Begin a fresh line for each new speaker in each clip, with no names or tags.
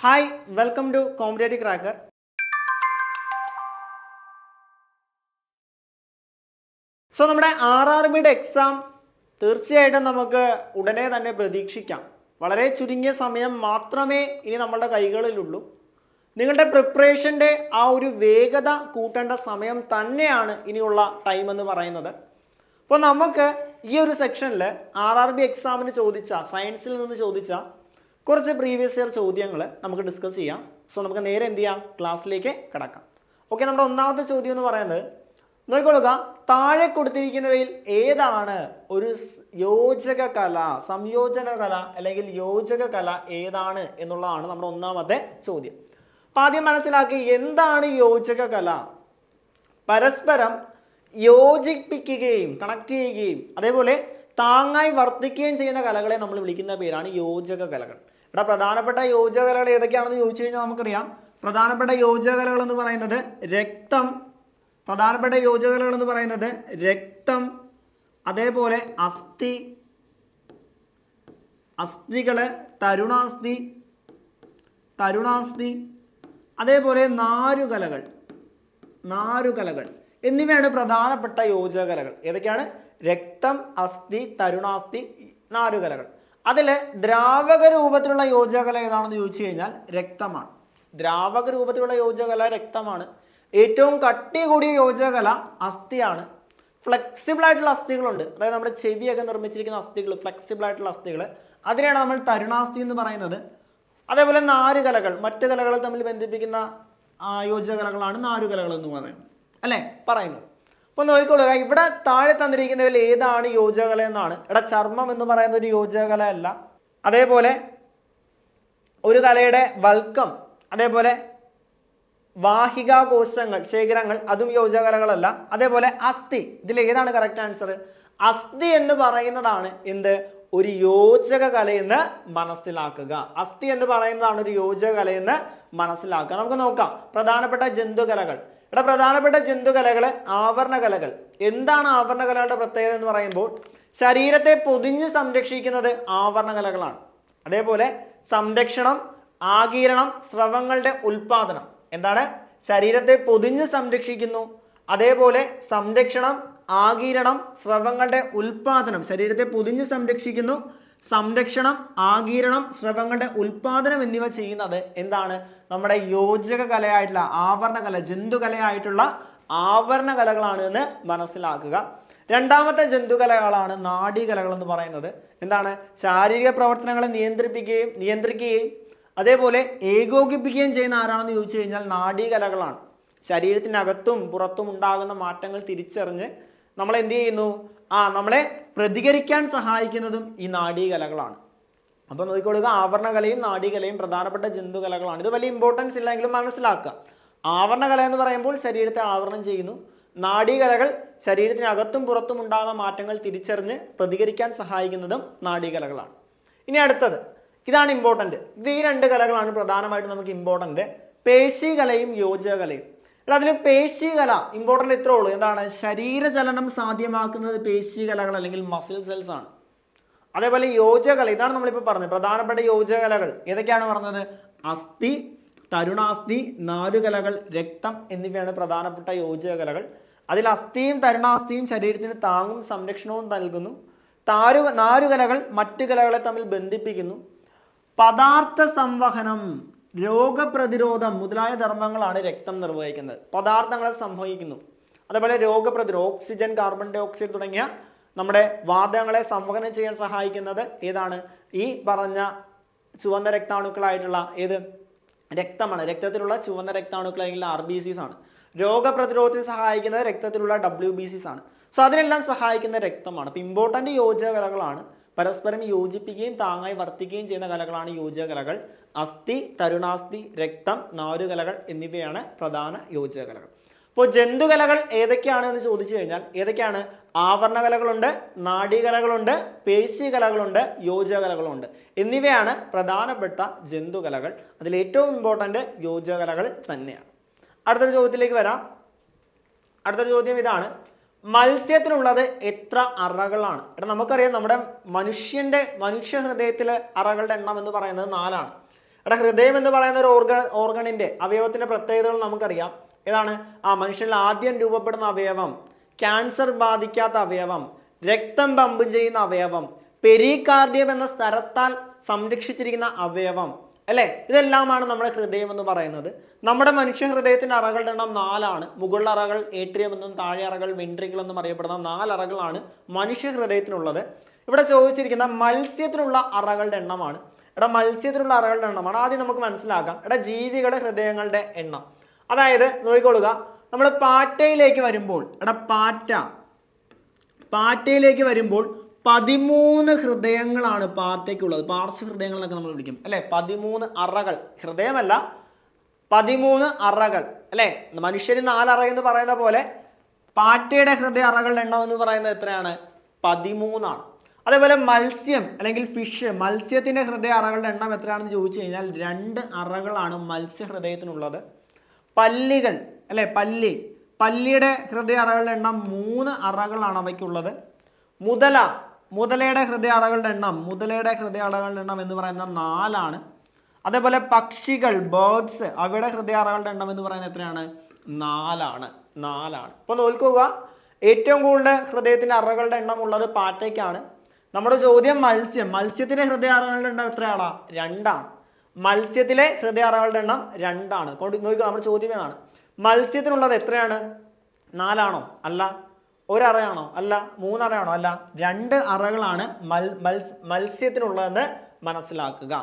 Hi welcome to competitive cracker. So നമ്മുടെ RRBയുടെ exam തീർച്ചയായിട്ടും നമുക്ക് ഉടനെ തന്നെ പ്രതീക്ഷിക്കാം. വളരെ ചുരുങ്ങിയ സമയം മാത്രമേ ഇനി നമ്മളുടെ കൈകളിലുള്ളൂ. നിങ്ങളുടെ പ്രിപ്പറേഷൻ്റെ ആ ഒരു വേഗത കൂട്ടേണ്ട സമയം തന്നെയാണ് ഇനിയുള്ള ടൈം എന്ന് പറയുന്നത്. അപ്പോൾ നമുക്ക് ഈ ഒരു സെക്ഷനിൽ RRB എക്സാമിന് ചോദിച്ച സയൻസിൽ നിന്ന് ചോദിച്ച കുറച്ച് പ്രീവിയസ് ഇയർ ചോദ്യങ്ങൾ നമുക്ക് ഡിസ്കസ് ചെയ്യാം. സോ നമുക്ക് നേരെ എന്ത് ചെയ്യാം, ക്ലാസ്സിലേക്ക് കടക്കാം. ഓക്കെ, നമ്മുടെ ഒന്നാമത്തെ ചോദ്യം എന്ന് പറയുന്നത് നോക്കിക്കൊള്ളുക, താഴെ കൊടുത്തിരിക്കുന്നവയിൽ ഏതാണ് ഒരു യോജക കല, സംയോജന കല അല്ലെങ്കിൽ യോജക കല ഏതാണ് എന്നുള്ളതാണ് നമ്മുടെ ഒന്നാമത്തെ ചോദ്യം. അപ്പം ആദ്യം മനസ്സിലാക്കി എന്താണ് യോജക കല. പരസ്പരം യോജിപ്പിക്കുകയും കണക്ട് ചെയ്യുകയും അതേപോലെ താങ്ങായി വർത്തിക്കുകയും ചെയ്യുന്ന കലകളെ നമ്മൾ വിളിക്കുന്ന പേരാണ് യോജക കലകൾ. ഇവിടെ പ്രധാനപ്പെട്ട യോജക കലകൾ ഏതൊക്കെയാണെന്ന് ചോദിച്ചു കഴിഞ്ഞാൽ നമുക്കറിയാം. പ്രധാനപ്പെട്ട യോജക കലകൾ എന്ന് പറയുന്നത് രക്തം, അതേപോലെ അസ്ഥികള്, തരുണാസ്ഥി, അതേപോലെ നാരുകലകൾ എന്നിവയാണ് പ്രധാനപ്പെട്ട യോജക കലകൾ. ഏതൊക്കെയാണ്? രക്തം, അസ്ഥി, തരുണാസ്ഥി, നാരുകലകൾ. അതിൽ ദ്രാവക രൂപത്തിലുള്ള യോജക കല ഏതാണെന്ന് ചോദിച്ചു കഴിഞ്ഞാൽ രക്തമാണ്. ദ്രാവക രൂപത്തിലുള്ള യോജക കല രക്തമാണ്. ഏറ്റവും കട്ടി കൂടിയ യോജക കല അസ്ഥിയാണ്. ഫ്ലെക്സിബിൾ ആയിട്ടുള്ള അസ്ഥികളുണ്ട്, അതായത് നമ്മുടെ ചെവിയൊക്കെ നിർമ്മിച്ചിരിക്കുന്ന അസ്ഥികൾ, ഫ്ലെക്സിബിൾ ആയിട്ടുള്ള അസ്ഥികൾ, അതിനെയാണ് നമ്മൾ തരുണാസ്ഥി എന്ന് പറയുന്നത്. അതേപോലെ നാരുകലകൾ, മറ്റ് കലകളെ തമ്മിൽ ബന്ധിപ്പിക്കുന്ന യോജക കലകളാണ് നാരുകലകൾ എന്ന് പറയുന്നത്. അപ്പോൾ നോക്കിക്കൊള്ളുക, ഇവിടെ താഴെ തന്നിരിക്കുന്നതിൽ ഏതാണ് യോജകകല എന്നാണ്. ഇവിടെ ചർമ്മം എന്ന് പറയുന്ന ഒരു യോജകകല അല്ല. അതേപോലെ ഒരു കലയുടെ വൽക്കം, അതേപോലെ വാഹികാകോശങ്ങൾ, ശേഖരങ്ങൾ, അതും യോജകകലകളല്ല. അതേപോലെ അസ്ഥി, ഇതിൽ ഏതാണ് കറക്റ്റ് ആൻസർ? അസ്ഥി എന്ന് പറയുന്നതാണ് എന്ത്, ഒരു യോജക കലയെന്ന് മനസ്സിലാക്കുക. അസ്ഥി എന്ന് പറയുന്നതാണ് ഒരു യോജക കലയെന്ന് മനസ്സിലാക്കുക. നമുക്ക് നോക്കാം പ്രധാനപ്പെട്ട ജന്തുകലകൾ. ഇവിടെ പ്രധാനപ്പെട്ട ജന്തുകലകള് ആവരണകലകൾ. എന്താണ് ആവരണകലകളുടെ പ്രത്യേകത എന്ന് പറയുമ്പോൾ ശരീരത്തെ പൊതിഞ്ഞ് സംരക്ഷിക്കുന്നത് ആവരണകലകളാണ്. അതേപോലെ സംരക്ഷണം, ആഗീരണം, സ്രവങ്ങളുടെ ഉൽപാദനം. എന്താണ്? ശരീരത്തെ പൊതിഞ്ഞ് സംരക്ഷിക്കുന്നു. അതേപോലെ സംരക്ഷണം, ആഗീരണം, സ്രവങ്ങളുടെ ഉൽപാദനം. ശരീരത്തെ പൊതിഞ്ഞ് സംരക്ഷിക്കുന്നു, സംരക്ഷണം, ആഗീരണം, സ്രവങ്ങളുടെ ഉൽപാദനം എന്നിവ ചെയ്യുന്നത് എന്താണ്? നമ്മുടെ യോജക കലയായിട്ടുള്ള ആവരണകല, ജന്തുകലയായിട്ടുള്ള ആവരണകലകളാണ് എന്ന് മനസ്സിലാക്കുക. രണ്ടാമത്തെ ജന്തുകലകളാണ് നാഡീകലകൾ എന്ന് പറയുന്നത്. എന്താണ്? ശാരീരിക പ്രവർത്തനങ്ങളെ നിയന്ത്രിക്കുകയും അതേപോലെ ഏകോപിപ്പിക്കുകയും ചെയ്യുന്ന ആരാണെന്ന് ചോദിച്ചു കഴിഞ്ഞാൽ നാഡീകലകളാണ്. ശരീരത്തിനകത്തും പുറത്തും ഉണ്ടാകുന്ന മാറ്റങ്ങൾ തിരിച്ചറിഞ്ഞ് നമ്മൾ എന്ത് ചെയ്യുന്നു, നമ്മളെ പ്രതികരിക്കാൻ സഹായിക്കുന്നതും ഈ നാഡീകലകളാണ്. അപ്പോൾ നോക്കിക്കൊള്ളുക, ആവരണകലയും നാഡീകലയും പ്രധാനപ്പെട്ട ജന്തുകലകളാണ്. ഇത് വലിയ ഇമ്പോർട്ടൻസ് ഇല്ലെങ്കിലും മനസ്സിലാക്കുക. ആവരണകല എന്ന് പറയുമ്പോൾ ശരീരത്തെ ആവരണം ചെയ്യുന്നു. നാഡീകലകൾ ശരീരത്തിനകത്തും പുറത്തും ഉണ്ടാകുന്ന മാറ്റങ്ങൾ തിരിച്ചറിഞ്ഞ് പ്രതികരിക്കാൻ സഹായിക്കുന്നതും നാഡീകലകളാണ്. ഇനി അടുത്തത്, ഇതാണ് ഇമ്പോർട്ടൻറ്റ്. ഇത് ഈ രണ്ട് കലകളാണ് പ്രധാനമായിട്ടും നമുക്ക് ഇമ്പോർട്ടൻറ്റ്. പേശികലയും യോജകകലയും. അതിൽ പേശികല ഇമ്പോർട്ടൻ്റ് ഇത്രേ ഉള്ളൂ. എന്താണ്? ശരീരചലനം സാധ്യമാക്കുന്നത് പേശികലകൾ അല്ലെങ്കിൽ മസിൽ സെൽസ് ആണ്. അതേപോലെ യോജകകല, ഇതാണ് നമ്മളിപ്പോൾ പറഞ്ഞത് പ്രധാനപ്പെട്ട യോജകകലകൾ. ഏതൊക്കെയാണ് പറഞ്ഞത്? അസ്ഥി, തരുണാസ്ഥി, നാരുകലകൾ, രക്തം എന്നിവയാണ് പ്രധാനപ്പെട്ട യോജകകലകൾ. അതിൽ അസ്ഥിയും തരുണാസ്ഥിയും ശരീരത്തിന് താങ്ങും സംരക്ഷണവും നൽകുന്നു. നാരുകലകൾ മറ്റു കലകളെ തമ്മിൽ ബന്ധിപ്പിക്കുന്നു. പദാർത്ഥ സംവഹനം, രോഗപ്രതിരോധം മുതലായ ധർമ്മങ്ങളാണ് രക്തം നിർവഹിക്കുന്നത്. പദാർത്ഥങ്ങളെ സംവഹിക്കുന്നു. അതേപോലെ രോഗപ്രതിരോധം, ഓക്സിജൻ, കാർബൺ ഡൈ ഓക്സൈഡ് തുടങ്ങിയ നമ്മുടെ വാതകങ്ങളെ സംവഹനം ചെയ്യാൻ സഹായിക്കുന്നത് ഏതാണ്? ഈ പറഞ്ഞ ചുവന്ന രക്താണുക്കളായിട്ടുള്ള രക്തമാണ്. രക്തത്തിലുള്ള ചുവന്ന രക്താണുക്കൾ അല്ലെങ്കിൽ RBCs ആണ്. രോഗപ്രതിരോധത്തിന് സഹായിക്കുന്നത് രക്തത്തിലുള്ള WBCs ആണ്. സോ അതിനെല്ലാം സഹായിക്കുന്ന രക്തമാണ്. അപ്പോൾ ഇമ്പോർട്ടൻ്റ് യോജക കലകളാണ്. പരസ്പരം യോജിപ്പിക്കുകയും താങ്ങായി വർത്തിക്കുകയും ചെയ്യുന്ന കലകളാണ് യോജക കലകൾ. അസ്ഥി, തരുണാസ്ഥി, രക്തം, നാരുകലകൾ എന്നിവയാണ് പ്രധാന യോജക കലകൾ. അപ്പോൾ ജന്തുകലകൾ ഏതൊക്കെയാണ് എന്ന് ചോദിച്ചു കഴിഞ്ഞാൽ ഏതൊക്കെയാണ്? ആവരണകലകളുണ്ട്, നാഡീകലകളുണ്ട്, പേശികലകളുണ്ട്, യോജക കലകളുണ്ട് എന്നിവയാണ് പ്രധാനപ്പെട്ട ജന്തുകലകൾ. അതിൽ ഏറ്റവും ഇമ്പോർട്ടൻ്റ് യോജക കലകൾ തന്നെയാണ്. അടുത്തൊരു ചോദ്യത്തിലേക്ക് വരാം. അടുത്തൊരു ചോദ്യം ഇതാണ്, മത്സ്യത്തിനുള്ളത് എത്ര അറകളാണ്? നമുക്കറിയാം നമ്മുടെ മനുഷ്യ ഹൃദയത്തിലെ അറകളുടെ എണ്ണം എന്ന് പറയുന്നത് 4 ആണ്. എടാ ഹൃദയം എന്ന് പറയുന്ന ഒരു ഓർഗണിന്റെ അവയവത്തിന്റെ പ്രത്യേകതകൾ നമുക്കറിയാം. ഏതാണ്? മനുഷ്യനിൽ ആദ്യം രൂപപ്പെടുന്ന അവയവം, ക്യാൻസർ ബാധിക്കാത്ത അവയവം, രക്തം പമ്പ് ചെയ്യുന്ന അവയവം, പെരികാർഡിയം എന്ന സ്ഥലത്താൽ സംരക്ഷിച്ചിരിക്കുന്ന അവയവം, അല്ലേ? ഇതെല്ലാമാണ് നമ്മുടെ ഹൃദയം എന്ന് പറയുന്നത്. നമ്മുടെ മനുഷ്യ ഹൃദയത്തിന്റെ അറകളുടെ എണ്ണം 4ആണ്. മുകളിലെ അറകൾ ഏട്രിയം എന്നും താഴെ അറകൾ വെൻട്രിക്കിൾ എന്നും അറിയപ്പെടുന്ന 4 അറകളാണ് മനുഷ്യ ഹൃദയത്തിനുള്ളത്. ഇവിടെ ചോദിച്ചിരിക്കുന്ന മത്സ്യത്തിനുള്ള അറകളുടെ എണ്ണമാണ്. എടാ മത്സ്യത്തിനുള്ള അറകളുടെ എണ്ണമാണ് ആദ്യം നമുക്ക് മനസ്സിലാക്കാം. എടാ ജീവികളുടെ ഹൃദയങ്ങളുടെ എണ്ണം, അതായത് നോക്കിക്കൊള്ളുക, നമ്മൾ പാറ്റയിലേക്ക് വരുമ്പോൾ, എടാ പാറ്റയിലേക്ക് വരുമ്പോൾ 13 ഹൃദയങ്ങളാണ് പാറ്റയ്ക്കുള്ളത്. പാർശ്വഹൃദയങ്ങൾ എന്നൊക്കെ നമ്മൾ വിളിക്കും, അല്ലെ? 13 അറകൾ, ഹൃദയമല്ല 13 അറകൾ, അല്ലെ? മനുഷ്യന് 4 അറ എന്ന് പറയുന്ന പോലെ പാറ്റയുടെ ഹൃദയ അറകളുടെ എണ്ണം എന്ന് പറയുന്നത് എത്രയാണ്? 13 ആണ്. അതേപോലെ മത്സ്യം അല്ലെങ്കിൽ ഫിഷ്, മത്സ്യത്തിന്റെ ഹൃദയ അറകളുടെ എണ്ണം എത്രയാണെന്ന് ചോദിച്ചു കഴിഞ്ഞാൽ 2 അറകളാണ് മത്സ്യഹൃദയത്തിനുള്ളത്. പല്ലികൾ, അല്ലെ? പല്ലിയുടെ ഹൃദയ അറകളുടെ എണ്ണം 3 അറകളാണ് അവയ്ക്കുള്ളത്. മുതലയുടെ ഹൃദയ അറകളുടെ എണ്ണം എന്ന് പറയുന്നത് 4 ആണ്. അതേപോലെ പക്ഷികൾ, ബേർഡ്സ്, അവയുടെ ഹൃദയ അറകളുടെ എണ്ണം എന്ന് പറയുന്നത് എത്രയാണ്? 4 ആണ്. അപ്പൊ നോക്കുക, ഏറ്റവും കൂടുതൽ ഹൃദയത്തിന്റെ അറകളുടെ എണ്ണം ഉള്ളത് പാറ്റയ്ക്കാണ്. നമ്മുടെ ചോദ്യം മത്സ്യത്തിന്റെ ഹൃദയ അറകളുടെ എണ്ണം എത്രയാണ്? 2 ആണ്. മത്സ്യത്തിലെ ഹൃദയ അറകളുടെ എണ്ണം 2 ആണ്. നോക്കുക, നമ്മുടെ ചോദ്യം ഏതാണ്? മത്സ്യത്തിനുള്ളത് എത്രയാണ്? 4 ആണോ? അല്ല. 1 അറയാണോ? അല്ല. 3 അറയാണോ? അല്ല. 2 അറകളാണ് മത്സ്യത്തിനുള്ളതെന്ന് മനസ്സിലാക്കുക.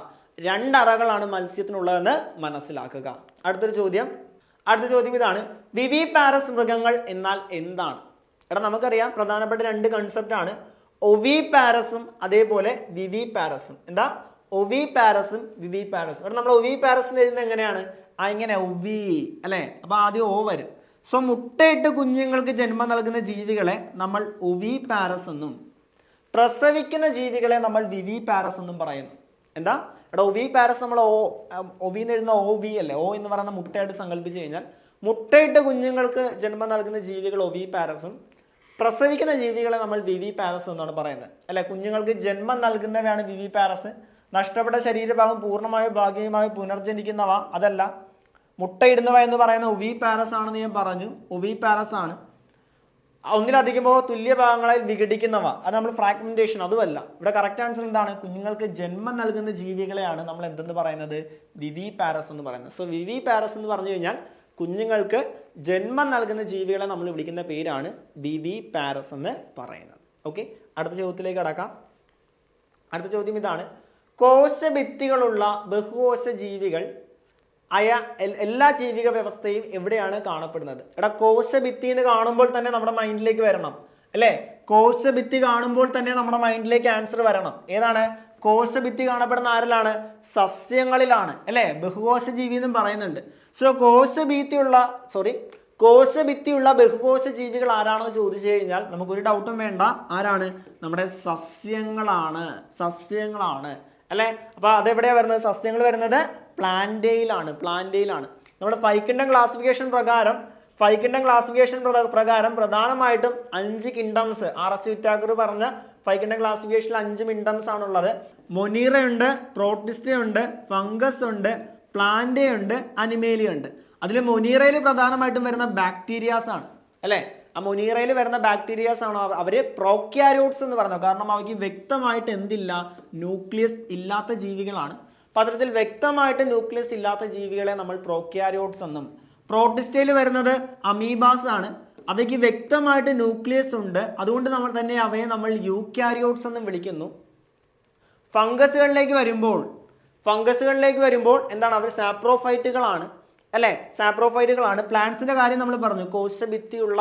2 അറകളാണ് മത്സ്യത്തിനുള്ളതെന്ന് മനസ്സിലാക്കുക. അടുത്ത ചോദ്യം ഇതാണ്, വിവിപാരസ് മൃഗങ്ങൾ എന്നാൽ എന്താണ്? എടാ നമുക്കറിയാം, പ്രധാനപ്പെട്ട 2 കൺസെപ്റ്റ് ആണ്, ഒവിപാരസും അതേപോലെ വിവിപാരസും. എന്താ? ഒവിപാരസും വിവിപാരസും. എടാ നമ്മൾ ഒവിപാരസ് എഴുതുന്നത് എങ്ങനെയാണ്? ഇങ്ങനെ ഒവി, അല്ലെ? അപ്പൊ ആദ്യം ഓ വരും. സോ മുട്ടയിട്ട് കുഞ്ഞുങ്ങൾക്ക് ജന്മം നൽകുന്ന ജീവികളെ നമ്മൾ ഒവിപാരസ് എന്നും പ്രസവിക്കുന്ന ജീവികളെ നമ്മൾ വിവിപാരസ് എന്നും പറയുന്നു. എന്താ? എടാ ഒവിപാരസ് നമ്മൾ ഒവിന്ന് എഴുതുന്ന ഒ വി അല്ലേ? ഓ എന്ന് പറയുന്ന മുട്ടയായിട്ട് സങ്കല്പിച്ചു കഴിഞ്ഞാൽ മുട്ടയിട്ട് കുഞ്ഞുങ്ങൾക്ക് ജന്മം നൽകുന്ന ജീവികൾ ഒവിപാരസും പ്രസവിക്കുന്ന ജീവികളെ നമ്മൾ വിവിപാരസ് എന്നാണ് പറയുന്നത്, അല്ലെ? കുഞ്ഞുങ്ങൾക്ക് ജന്മം നൽകുന്നവയാണ് വിവിപാരസ്. നഷ്ടപ്പെട്ട ശരീരഭാഗം പൂർണ്ണമായോ ഭാഗികമായോ പുനർജനിക്കുന്നവ അതല്ല. മുട്ടയിടുന്നവ എന്ന് പറയുന്ന ഒവിപാരസ് ആണെന്ന് ഞാൻ പറഞ്ഞു. ഒവിപാരസ് ആണ്. ഒന്നിലധികമോ തുല്യ ഭാഗങ്ങളായി വിഘടിക്കുന്നവ, അത് നമ്മൾ ഫ്രാഗ്മെന്റേഷൻ, അതുമല്ല. ഇവിടെ കറക്റ്റ് ആൻസർ എന്താണ്? കുഞ്ഞുങ്ങൾക്ക് ജന്മം നൽകുന്ന ജീവികളെയാണ് നമ്മൾ എന്തെന്ന് പറയുന്നത്? വിവിപാരസ് എന്ന് പറയുന്നത്. സോ വിവിപാരസ് എന്ന് പറഞ്ഞു കഴിഞ്ഞാൽ കുഞ്ഞുങ്ങൾക്ക് ജന്മം നൽകുന്ന ജീവികളെ നമ്മൾ വിളിക്കുന്ന പേരാണ് വിവിപാരസ് എന്ന് പറയുന്നത്. ഓക്കെ, അടുത്ത ചോദ്യത്തിലേക്ക് കടക്കാം. അടുത്ത ചോദ്യം ഇതാണ്, കോശഭിത്തികളുള്ള ബഹുകോശ ജീവികൾ എല്ലാ ജീവിക വ്യവസ്ഥയും എവിടെയാണ് കാണപ്പെടുന്നത്? എടാ കോശഭിത്തി എന്ന് കാണുമ്പോൾ തന്നെ നമ്മുടെ മൈൻഡിലേക്ക് വരണം, അല്ലെ? കോശഭിത്തി കാണുമ്പോൾ തന്നെ നമ്മുടെ മൈൻഡിലേക്ക് ആൻസർ വരണം. ഏതാണ്? കോശഭിത്തി കാണപ്പെടുന്ന ആരിലാണ്? സസ്യങ്ങളിലാണ്, അല്ലെ? ബഹുകോശ ജീവി എന്നും പറയുന്നുണ്ട്. സോ കോശഭിത്തിയുള്ള ബഹുകോശ ജീവികൾ ആരാണെന്ന് ചോദിച്ചു കഴിഞ്ഞാൽ നമുക്കൊരു ഡൗട്ടും വേണ്ട, ആരാണ്? നമ്മുടെ സസ്യങ്ങളാണ്, അല്ലെ? അപ്പൊ അതെവിടെയാണ് വരുന്നത്? സസ്യങ്ങൾ വരുന്നത് പ്ലാന്റയിലാണ്. നമ്മുടെ ഫൈക്കിൻഡം ക്ലാസിഫിക്കേഷൻ പ്രകാരം പ്രധാനമായിട്ടും 5 കിങ്ഡംസ്, ആർ.എച്ച്. വിറ്റാക്കർ പറഞ്ഞ ഫൈക്കിൻഡം ക്ലാസിഫിക്കേഷനിൽ 5 കിങ്ഡംസ് ആണുള്ളത്. മൊനീറയുണ്ട്, പ്രോട്ടിസ്റ്റയുണ്ട്, ഫംഗസ് ഉണ്ട്, പ്ലാന്റയുണ്ട്, അനിമേലിയുണ്ട്. അതിൽ മൊനീറയിൽ പ്രധാനമായിട്ടും വരുന്ന ബാക്ടീരിയാസ് ആണ്, അല്ലെ? ആ മൊനീറയിൽ വരുന്ന ബാക്ടീരിയാസ് ആണ് അവര് പ്രോക്യാരിയോട്സ് എന്ന് പറയുന്നത്. കാരണം അവയ്ക്ക് വ്യക്തമായിട്ട് എന്തില്ല? ന്യൂക്ലിയസ് ഇല്ലാത്ത ജീവികളാണ്. പത്രത്തിൽ വ്യക്തമായിട്ട് ന്യൂക്ലിയസ് ഇല്ലാത്ത ജീവികളെ നമ്മൾ പ്രോക്യാരിയോട്സ് എന്നും, പ്രോട്ടിസ്റ്റയിൽ വരുന്നത് അമീബാസ് ആണ്, അവയ്ക്ക് വ്യക്തമായിട്ട് ന്യൂക്ലിയസ് ഉണ്ട്, അതുകൊണ്ട് അവയെ നമ്മൾ യൂക്യാരിയോട്സ് എന്നും വിളിക്കുന്നു. ഫംഗസുകളിലേക്ക് വരുമ്പോൾ എന്താണ്? അവർ സാപ്രോഫൈറ്റുകളാണ്, അല്ലെ? സാപ്രോഫൈറ്റുകളാണ്. പ്ലാന്റ്സിന്റെ കാര്യം നമ്മൾ പറഞ്ഞു, കോശഭിത്തിയുള്ള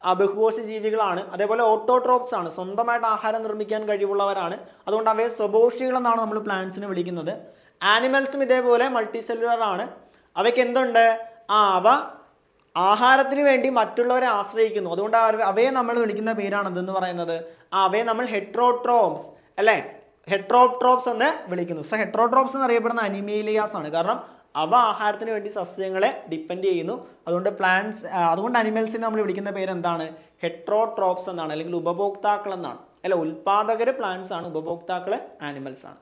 ബഹുകോശ ജീവികളാണ്. അതേപോലെ ഓട്ടോട്രോപ്സ് ആണ്, സ്വന്തമായിട്ട് ആഹാരം നിർമ്മിക്കാൻ കഴിവുള്ളവരാണ്. അതുകൊണ്ട് അവയെ സ്വഭോഷികൾ എന്നാണ് നമ്മൾ പ്ലാന്റ്സിനെ വിളിക്കുന്നത്. ആനിമൽസും ഇതേപോലെ മൾട്ടി സെല്ലുലർ ആണ്. അവയ്ക്ക് എന്തുണ്ട്? അവ ആഹാരത്തിന് വേണ്ടി മറ്റുള്ളവരെ ആശ്രയിക്കുന്നു. അതുകൊണ്ട് അവയെ നമ്മൾ വിളിക്കുന്ന പേരാണ് എന്തെന്ന് പറയുന്നത്? അവയെ നമ്മൾ ഹെട്രോട്രോപ്സ്, അല്ലെ? ഹെട്രോട്രോപ്സ് എന്ന് വിളിക്കുന്നു. സോ ഹെട്രോട്രോപ്സ് എന്നറിയപ്പെടുന്ന അനിമേലിയാസ് ആണ്. കാരണം അവ ആഹാരത്തിന് വേണ്ടി സസ്യങ്ങളെ ഡിപ്പെൻഡ് ചെയ്യുന്നു. അതുകൊണ്ട് അനിമൽസിനെ നമ്മൾ വിളിക്കുന്ന പേര് എന്താണ്? ഹെട്രോട്രോപ്സ് എന്നാണ്, അല്ലെങ്കിൽ ഉപഭോക്താക്കൾ എന്നാണ്, അല്ലെ? ഉൽപാദകര് പ്ലാന്റ്സ് ആണ്, ഉപഭോക്താക്കള് ആനിമൽസ് ആണ്.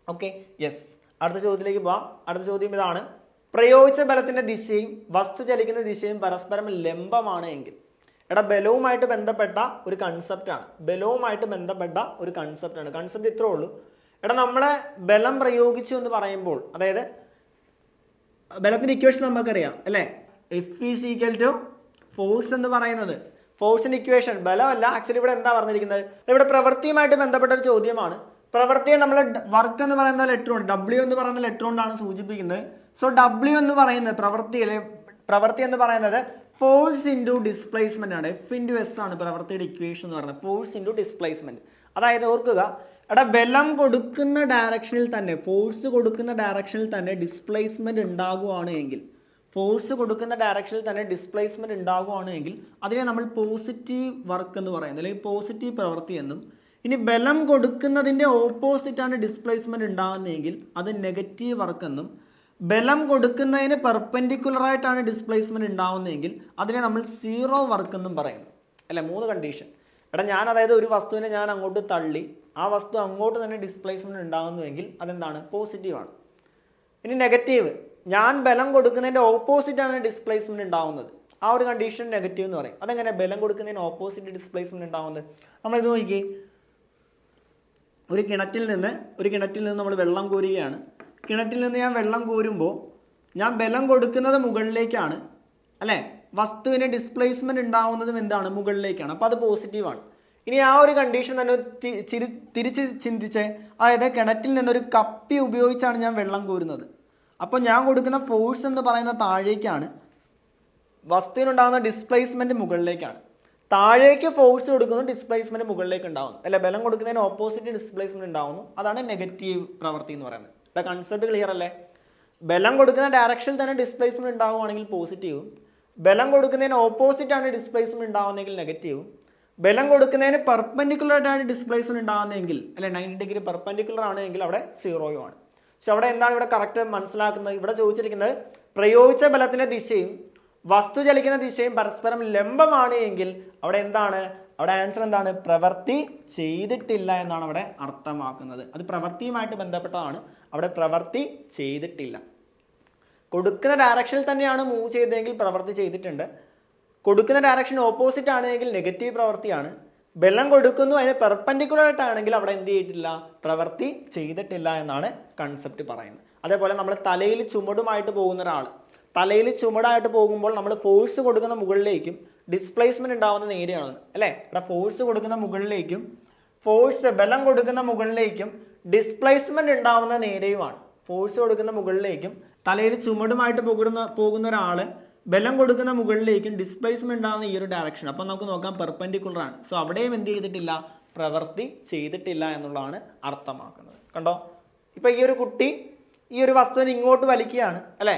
Okay, yes. അടുത്ത ചോദ്യത്തിലേക്ക് പോവാം. അടുത്ത ചോദ്യം ഇതാണ്, പ്രയോഗിച്ച ബലത്തിന്റെ ദിശയും വസ്തു ചലിക്കുന്ന ദിശയും പരസ്പരം ലംബമാണ് എങ്കിൽ. എടാ ബലവുമായിട്ട് ബന്ധപ്പെട്ട ഒരു കൺസെപ്റ്റാണ്, ബലവുമായിട്ട് ബന്ധപ്പെട്ട ഒരു കൺസെപ്റ്റാണ്. കൺസെപ്റ്റ് ഇത്രേ ഉള്ളൂ. എടാ നമ്മളെ ബലം പ്രയോഗിച്ചു എന്ന് പറയുമ്പോൾ, അതായത് ബലത്തിന്റെ ഇക്വേഷൻ നമുക്കറിയാം അല്ലേ, F is equal to force എന്ന് പറയുന്നത്, ഫോഴ്സിന്റെ ഇക്വേഷൻ ബലമല്ല. ആക്ച്വലി ഇവിടെ എന്താ പറഞ്ഞിരിക്കുന്നത്, ഇവിടെ പ്രവൃത്തിയുമായിട്ട് ബന്ധപ്പെട്ട ഒരു ചോദ്യമാണ്. പ്രവൃത്തിയെ നമ്മൾ വർക്ക് എന്ന് പറയുന്ന ലെറ്റർ കൊണ്ട്, ഡബ്ല്യു എന്ന് പറയുന്ന ലെറ്റർ കൊണ്ടാണ് സൂചിപ്പിക്കുന്നത്. സോ ഡബ്ല്യു എന്ന് പറയുന്നത് പ്രവൃത്തി എന്ന് പറയുന്നത് ഫോഴ്സ് ഇൻറ്റു ഡിസ്പ്ലേസ്മെന്റ് ആണ്. എഫ് ഇൻറ്റു എസ് ആണ് പ്രവൃത്തിയുടെ ഇക്വേഷൻ എന്ന് പറയുന്നത്, ഫോഴ്സ് ഇൻറ്റു ഡിസ്പ്ലേസ്മെന്റ്. അതായത് ഓർക്കുക, എടാ ബലം കൊടുക്കുന്ന ഡയറക്ഷനിൽ തന്നെ, ഫോഴ്സ് കൊടുക്കുന്ന ഡയറക്ഷനിൽ തന്നെ ഡിസ്പ്ലേസ്മെന്റ് ഉണ്ടാകുവാണ് എങ്കിൽ, ഫോഴ്സ് കൊടുക്കുന്ന ഡയറക്ഷനിൽ തന്നെ ഡിസ്പ്ലേസ്മെന്റ് ഉണ്ടാകുവാണ് എങ്കിൽ അതിനെ നമ്മൾ പോസിറ്റീവ് വർക്ക് എന്ന് പറയുന്നത്, അല്ലെങ്കിൽ പോസിറ്റീവ് പ്രവൃത്തി എന്നും. ഇനി ബലം കൊടുക്കുന്നതിൻ്റെ ഓപ്പോസിറ്റാണ് ഡിസ്പ്ലേസ്മെന്റ് ഉണ്ടാകുന്നതെങ്കിൽ അത് നെഗറ്റീവ് വർക്ക് എന്നും. ബലം കൊടുക്കുന്നതിന് പെർപെൻഡിക്കുലറായിട്ടാണ് ഡിസ്പ്ലേസ്മെന്റ് ഉണ്ടാകുന്നതെങ്കിൽ അതിനെ നമ്മൾ സീറോ വർക്ക് എന്നും പറയുന്നു അല്ലെ. 3 കണ്ടീഷൻ. എടാ ഞാൻ അതായത് ഒരു വസ്തുവിനെ ഞാൻ അങ്ങോട്ട് തള്ളി, ആ വസ്തു അങ്ങോട്ട് തന്നെ ഡിസ്പ്ലേസ്മെന്റ് ഉണ്ടാകുന്നുവെങ്കിൽ അതെന്താണ്, പോസിറ്റീവാണ്. ഇനി നെഗറ്റീവ്, ഞാൻ ബലം കൊടുക്കുന്നതിൻ്റെ ഓപ്പോസിറ്റാണ് ഡിസ്പ്ലേസ്മെന്റ് ഉണ്ടാകുന്നത്, ആ ഒരു കണ്ടീഷൻ നെഗറ്റീവ് എന്ന് പറയും. അതെങ്ങനെ ബലം കൊടുക്കുന്നതിന് ഓപ്പോസിറ്റ് ഡിസ്പ്ലേസ്മെന്റ് ഉണ്ടാകുന്നത്? നമ്മൾ ഇത് നോക്കി, ഒരു കിണറ്റിൽ നിന്ന് നമ്മൾ വെള്ളം കോരുകയാണ്. കിണറ്റിൽ നിന്ന് ഞാൻ വെള്ളം കോരുമ്പോൾ ഞാൻ ബലം കൊടുക്കുന്നത് മുകളിലേക്കാണ് അല്ലേ, വസ്തുവിന് ഡിസ്പ്ലേസ്മെന്റ് ഉണ്ടാവുന്നതും എന്താണ്, മുകളിലേക്കാണ്. അപ്പോൾ അത് പോസിറ്റീവാണ്. ഇനി ആ ഒരു കണ്ടീഷൻ തന്നെ തിരിച്ച് ചിന്തിച്ചേ, അതായത് കിണറ്റിൽ നിന്നൊരു കപ്പി ഉപയോഗിച്ചാണ് ഞാൻ വെള്ളം കോരുന്നത്. അപ്പോൾ ഞാൻ കൊടുക്കുന്ന ഫോഴ്സ് എന്ന് പറയുന്ന താഴേക്കാണ്, വസ്തുവിനുണ്ടാകുന്ന ഡിസ്പ്ലേസ്മെന്റ് മുകളിലേക്കാണ്. താഴേക്ക് ഫോഴ്സ് കൊടുക്കുന്നു, ഡിസ്പ്ലേസ്മെന്റ് മുകളിലേക്ക് ഉണ്ടാകുന്നു അല്ലെ. ബലം കൊടുക്കുന്നതിന് ഓപ്പോസിറ്റ് ഡിസ്പ്ലേസ്മെന്റ് ഉണ്ടാകുന്നു, അതാണ് നെഗറ്റീവ് പ്രവൃത്തി എന്ന് പറയുന്നത്. കൺസെപ്റ്റ് ക്ലിയർ അല്ലേ? ബലം കൊടുക്കുന്ന ഡയറക്ഷനിൽ തന്നെ ഡിസ്പ്ലേസ്മെന്റ് ഉണ്ടാവുകയാണെങ്കിൽ പോസിറ്റീവും, ബലം കൊടുക്കുന്നതിന് ഓപ്പോസിറ്റ് ആണ് ഡിസ്പ്ലേസ്മെന്റ് ഉണ്ടാവുന്നതെങ്കിൽ നെഗറ്റീവും, ബലം കൊടുക്കുന്നതിന് പെർപെൻഡിക്കുലർ ആയിട്ടാണ് ഡിസ്പ്ലേസ്മെന്റ് ഉണ്ടാകുന്നതെങ്കിൽ അല്ലെ 90 ഡിഗ്രി പെർപെൻഡിക്കുലർ ആണെങ്കിൽ അവിടെ സീറോയുമാണ്. പക്ഷെ അവിടെ എന്താണ് ഇവിടെ കറക്റ്റ് മനസ്സിലാക്കുന്നത്, ഇവിടെ ചോദിച്ചിരിക്കുന്നത് പ്രയോഗിച്ച ബലത്തിന്റെ ദിശയും വസ്തു ചലിക്കുന്ന ദിശയും പരസ്പരം ലംബമാണ് എങ്കിൽ അവിടെ എന്താണ്, അവിടെ ആൻസർ എന്താണ്, പ്രവൃത്തി ചെയ്തിട്ടില്ല എന്നാണ് അവിടെ അർത്ഥമാക്കുന്നത്. അത് പ്രവൃത്തിയുമായിട്ട് ബന്ധപ്പെട്ടതാണ്, അവിടെ പ്രവൃത്തി ചെയ്തിട്ടില്ല. കൊടുക്കുന്ന ഡയറക്ഷനിൽ തന്നെയാണ് മൂവ് ചെയ്തതെങ്കിൽ പ്രവൃത്തി ചെയ്തിട്ടുണ്ട്. കൊടുക്കുന്ന ഡയറക്ഷൻ ഓപ്പോസിറ്റ് ആണെങ്കിൽ നെഗറ്റീവ് പ്രവൃത്തിയാണ്. ബലം കൊടുക്കുന്നു, അതിന് പെർപെൻഡിക്കുലർ ആയിട്ടാണെങ്കിൽ അവിടെ എന്ത് ചെയ്തിട്ടില്ല, പ്രവൃത്തി ചെയ്തിട്ടില്ല എന്നാണ് കൺസെപ്റ്റ് പറയുന്നത്. അതേപോലെ നമ്മൾ തലയിൽ ചുമടുമായിട്ട് പോകുന്ന ഒരാൾ, തലയിൽ ചുമടായിട്ട് പോകുമ്പോൾ നമ്മൾ ഫോഴ്സ് കൊടുക്കുന്ന മുകളിലേക്കും ഡിസ്പ്ലേസ്മെന്റ് ഉണ്ടാവുന്ന നേരെയാണ് അല്ലേ. ഇവിടെ ഫോഴ്സ് കൊടുക്കുന്ന മുകളിലേക്കും ബലം കൊടുക്കുന്ന മുകളിലേക്കും ഡിസ്പ്ലേസ്മെന്റ് ഉണ്ടാവുന്ന നേരെയുമാണ്. ഫോഴ്സ് കൊടുക്കുന്ന മുകളിലേക്കും തലയിൽ ചുമടുമായിട്ട് പോകുന്ന ഒരാൾ ബലം കൊടുക്കുന്ന മുകളിലേക്കും ഡിസ്പ്ലേസ്മെന്റ് ഉണ്ടാകുന്ന ഈ ഒരു ഡയറക്ഷൻ. അപ്പം നമുക്ക് നോക്കാം പെർപെൻഡിക്കുലർ ആണ്. സോ അവിടെയും എന്ത് ചെയ്തിട്ടില്ല, പ്രവൃത്തി ചെയ്തിട്ടില്ല എന്നുള്ളതാണ് അർത്ഥമാക്കുന്നത്. കണ്ടോ, ഇപ്പൊ ഈ ഒരു കുട്ടി ഈ ഒരു വസ്തുവിനെ ഇങ്ങോട്ട് വലിക്കുകയാണ് അല്ലെ,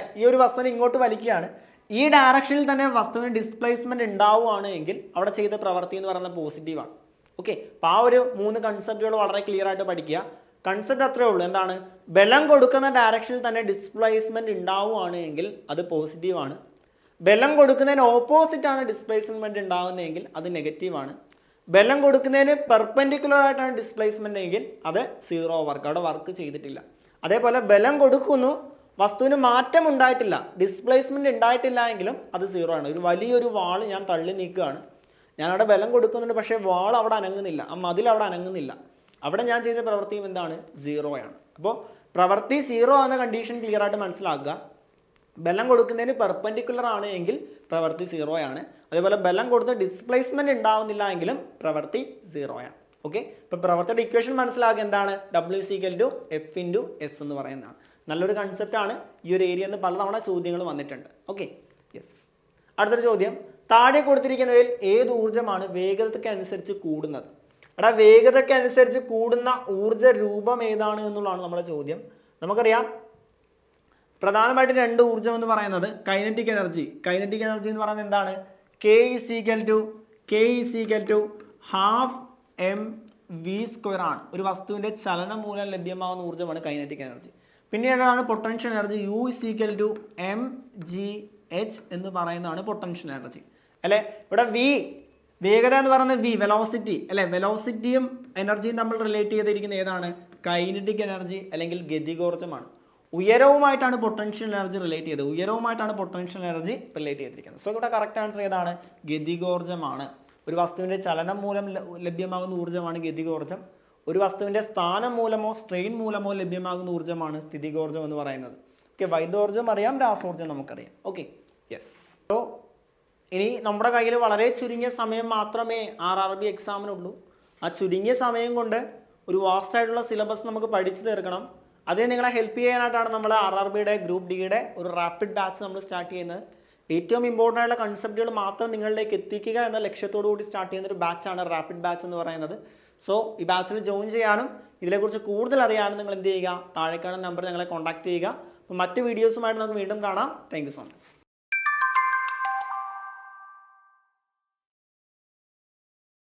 ഈ ഡയറക്ഷനിൽ തന്നെ വസ്തുവിന് ഡിസ്പ്ലേസ്മെന്റ് ഉണ്ടാവുകയാണ് എങ്കിൽ അവിടെ ചെയ്ത പ്രവൃത്തി എന്ന് പറയുന്നത് പോസിറ്റീവാണ്. ഓക്കെ, അപ്പോൾ ആ ഒരു 3 കൺസെപ്റ്റുകൾ വളരെ ക്ലിയർ ആയിട്ട് പഠിക്കുക. കൺസെപ്റ്റ് അത്രേ ഉള്ളൂ, എന്താണ്, ബലം കൊടുക്കുന്ന ഡയറക്ഷനിൽ തന്നെ ഡിസ്പ്ലേസ്മെന്റ് ഉണ്ടാവുകയാണ് എങ്കിൽ അത് പോസിറ്റീവാണ്. ബലം കൊടുക്കുന്നതിന് ഓപ്പോസിറ്റ് ആണ് ഡിസ്പ്ലേസ്മെന്റ് ഉണ്ടാകുന്നതെങ്കിൽ അത് നെഗറ്റീവാണ്. ബലം കൊടുക്കുന്നതിന് പെർപെൻഡിക്കുലർ ആയിട്ടാണ് ഡിസ്പ്ലേസ്മെന്റ് എങ്കിൽ അത് സീറോ വർക്ക്, അവിടെ വർക്ക് ചെയ്തിട്ടില്ല. അതേപോലെ ബലം കൊടുക്കുന്നു, വസ്തുവിന് മാറ്റം ഉണ്ടായിട്ടില്ല, ഡിസ്പ്ലേസ്മെന്റ് ഉണ്ടായിട്ടില്ല എങ്കിലും അത് സീറോ ആണ്. ഒരു വലിയൊരു വാൾ ഞാൻ തള്ളി നീക്കുകയാണ്, ഞാനവിടെ ബലം കൊടുക്കുന്നുണ്ട്, പക്ഷേ വാൾ അവിടെ അനങ്ങുന്നില്ല, ആ മതിൽ അവിടെ അനങ്ങുന്നില്ല, അവിടെ ഞാൻ ചെയ്ത പ്രവൃത്തിയും എന്താണ്, സീറോയാണ്. അപ്പോൾ പ്രവൃത്തി സീറോ എന്ന കണ്ടീഷൻ ക്ലിയർ ആയിട്ട് മനസ്സിലാക്കുക. ബലം കൊടുക്കുന്നതിന് പെർപെൻഡിക്കുലർ ആണ് എങ്കിൽ പ്രവൃത്തി സീറോയാണ്. അതേപോലെ ബലം കൊടുത്ത് ഡിസ്പ്ലേസ്മെന്റ് ഉണ്ടാവുന്നില്ല എങ്കിലും പ്രവൃത്തി സീറോയാണ്. ഓക്കെ, ഇപ്പോൾ പ്രവൃത്തിയുടെ ഇക്വേഷൻ മനസ്സിലാക്കുക, എന്താണ്, W=F(S) എന്ന് പറയുന്നതാണ്. നല്ലൊരു കൺസെപ്റ്റ് ആണ്. ഈ ഒരു ഏരിയ എന്ന് പലതവണ ചോദ്യങ്ങൾ വന്നിട്ടുണ്ട്. Okay, yes. അടുത്തൊരു ചോദ്യം, താഴെ കൊടുത്തിരിക്കുന്നതിൽ ഏത് ഊർജ്ജമാണ് വേഗതയ്ക്ക് അനുസരിച്ച് കൂടുന്നത്? എടാ വേഗതയ്ക്ക് അനുസരിച്ച് കൂടുന്ന ഊർജ്ജ രൂപം ഏതാണ് എന്നുള്ളതാണ് നമ്മുടെ ചോദ്യം. നമുക്കറിയാം പ്രധാനമായിട്ട് 2 ഊർജ്ജം എന്ന് പറയുന്നത് കൈനറ്റിക് എനർജി എന്ന് പറയുന്നത് എന്താണ്, K = ½ mv² ആണ്. ഒരു വസ്തുവിന്റെ ചലനം മൂലം ലഭ്യമാകുന്ന ഊർജ്ജമാണ് കൈനറ്റിക് എനർജി. പിന്നീടാണ് പൊട്ടൻഷ്യൽ എനർജി, U = mgh എന്ന് പറയുന്നതാണ് പൊട്ടൻഷ്യൽ എനർജി അല്ലെ. ഇവിടെ വേഗത എന്ന് പറയുന്നത് വെലോസിറ്റി അല്ലെ, വെലോസിറ്റിയും എനർജിയും തമ്മിൽ റിലേറ്റ് ചെയ്തിരിക്കുന്ന ഏതാണ്, കൈനറ്റിക് എനർജി അല്ലെങ്കിൽ ഗതികോർജ്ജമാണ്. ഉയരവുമായിട്ടാണ് പൊട്ടൻഷ്യൽ എനർജി റിലേറ്റ് ചെയ്തത്. ഉയരവുമായിട്ടാണ് പൊട്ടൻഷ്യൽ എനർജി റിലേറ്റ് ചെയ്തിരിക്കുന്നത്. സോ ഇവിടെ കറക്റ്റ് ആൻസർ ഏതാണ്? ഗതികോർജ്ജമാണ്. ഒരു വസ്തുവിൻ്റെ ചലനം മൂലം ലഭ്യമാകുന്ന ഊർജ്ജമാണ് ഗതികോർജ്ജം. ഒരു വസ്തുവിൻ്റെ സ്ഥാനം മൂലമോ സ്ട്രെയിൻ മൂലമോ ലഭ്യമാകുന്ന ഊർജ്ജമാണ് സ്ഥിതികോർജ്ജം എന്ന് പറയുന്നത്. ഓക്കെ, വൈദ്യോർജ്ജം അറിയാം, രാസോർജ്ജം നമുക്കറിയാം. Okay, yes. സോ ഇനി നമ്മുടെ കയ്യിൽ വളരെ ചുരുങ്ങിയ സമയം മാത്രമേ RRB എക്സാമിനുള്ളൂ. ആ ചുരുങ്ങിയ സമയം കൊണ്ട് ഒരു വാസ്റ്റ് ആയിട്ടുള്ള സിലബസ് നമുക്ക് പഠിച്ചു തീർക്കണം. അതേ നിങ്ങളെ ഹെൽപ്പ് ചെയ്യാനായിട്ടാണ് നമ്മൾ RRBയുടെ ഗ്രൂപ്പ് ഡിയുടെ ഒരു റാപ്പിഡ് ബാച്ച് നമ്മൾ സ്റ്റാർട്ട് ചെയ്യുന്നത്. ഏറ്റവും ഇമ്പോർട്ടൻ്റ് ആയിട്ടുള്ള കൺസെപ്റ്റുകൾ മാത്രം നിങ്ങളിലേക്ക് എത്തിക്കുക എന്ന ലക്ഷ്യത്തോടു കൂടി സ്റ്റാർട്ട് ചെയ്യുന്ന ഒരു ബാച്ചാണ് റാപ്പിഡ് ബാച്ച് എന്ന് പറയുന്നത്. സോ ഈ ബാച്ചിൽ ജോയിൻ ചെയ്യാനും ഇതിനെക്കുറിച്ച് കൂടുതൽ അറിയാനും നിങ്ങൾ എന്ത് ചെയ്യുക? താഴെ കാണുന്ന നമ്പർ ഞങ്ങളെ കോൺടാക്ട് ചെയ്യുക. അപ്പോൾ മറ്റ് വീഡിയോസുമായിട്ട് നമുക്ക് വീണ്ടും കാണാം. Thank you so much.